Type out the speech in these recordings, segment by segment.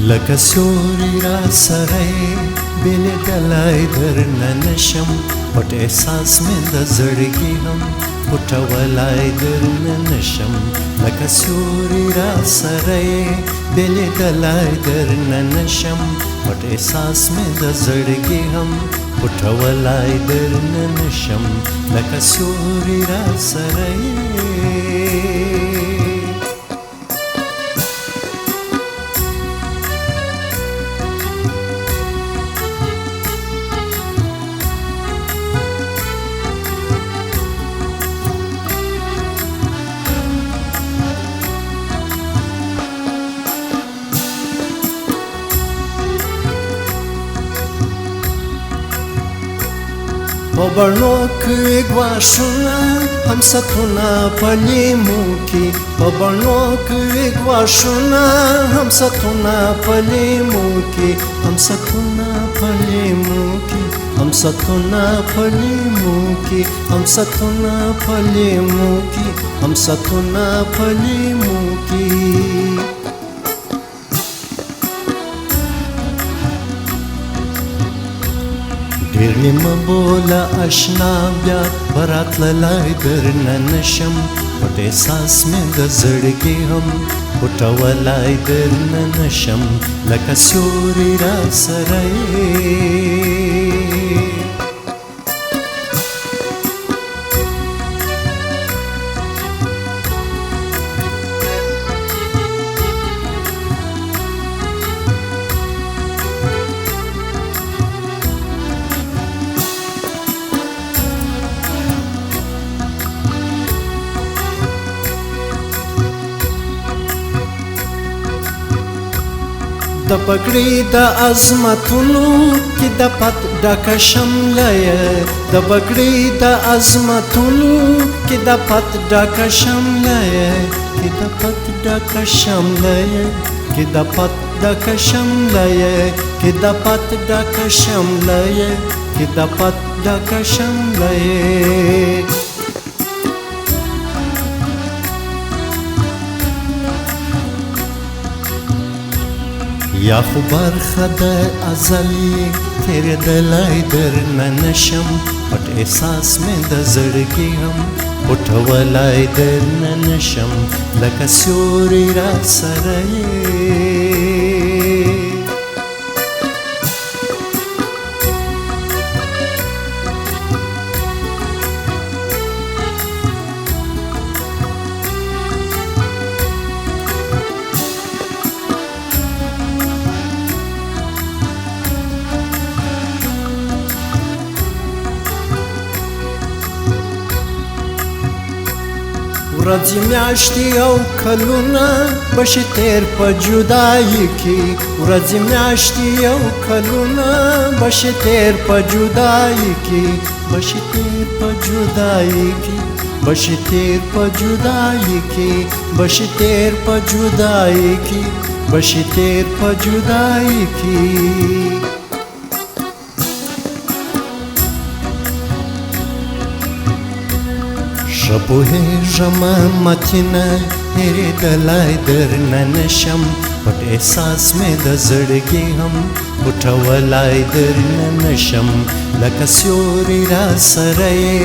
لکه سیوری را سره بیلیدلی درنه نشم پټ احساس مې د زړګي هم پټولی درنه نشم لکه سیوری را سره بیلیدلی درنه نشم پټ احساس مې د زړګي هم پټولی درنه نشم لکه سیوری را سره په بڼو کې ګواښونه هم ستونه په لیمو کې په بڼو کې ګواښونه هم ستونه په لیمو کې هم ستونه په لیمو کې هم ستونه په لیمو کې هم ستونه په لیمو کې هم ستونه په لیمو کې ډېر نیمه بوله اشنا بیا براتللی درنه نشم پټ احساس مې د زړګي هم پټولی درنه نشم لکه سیوری را سره د پګړې د عظمتونو کې د پت ډکه شمله یې د پګړې د عظمتونو کې د پت ډکه شمله یې کې د پت ډکه شمله یې کې د پت ډکه شمله یې کې د پت ډکه شمله یې کې د پت ډکه شمله یې یا خو برخه د ازلي تېرېدلی درنه نشم پټ احساس مې د زړګي هم پټولی درنه نشم لکه سیوری را سره ورځې میاشتې او کلونه بشي تېر په جدایي کې ورځې میاشتې او کلونه بشي تېر په جدایي کې بشي تېر په جدایي کې بشي تېر په جدایي کې بشي تېر په جدایي کې بشي تېر په جدایي کې ښه پوهېږم متینه هېرېدلی درنه نشم پټ احساس مې د زړګي هم پټولی درنه نشم لکه سیوری را سره یې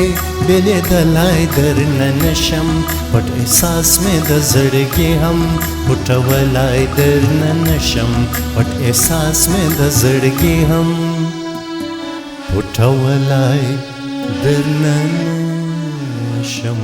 بېلېدلی درنه نشم پټ احساس مې د زړګي هم پټولی درنه نشم پټ احساس مې د زړګي هم پټولی درنه نشم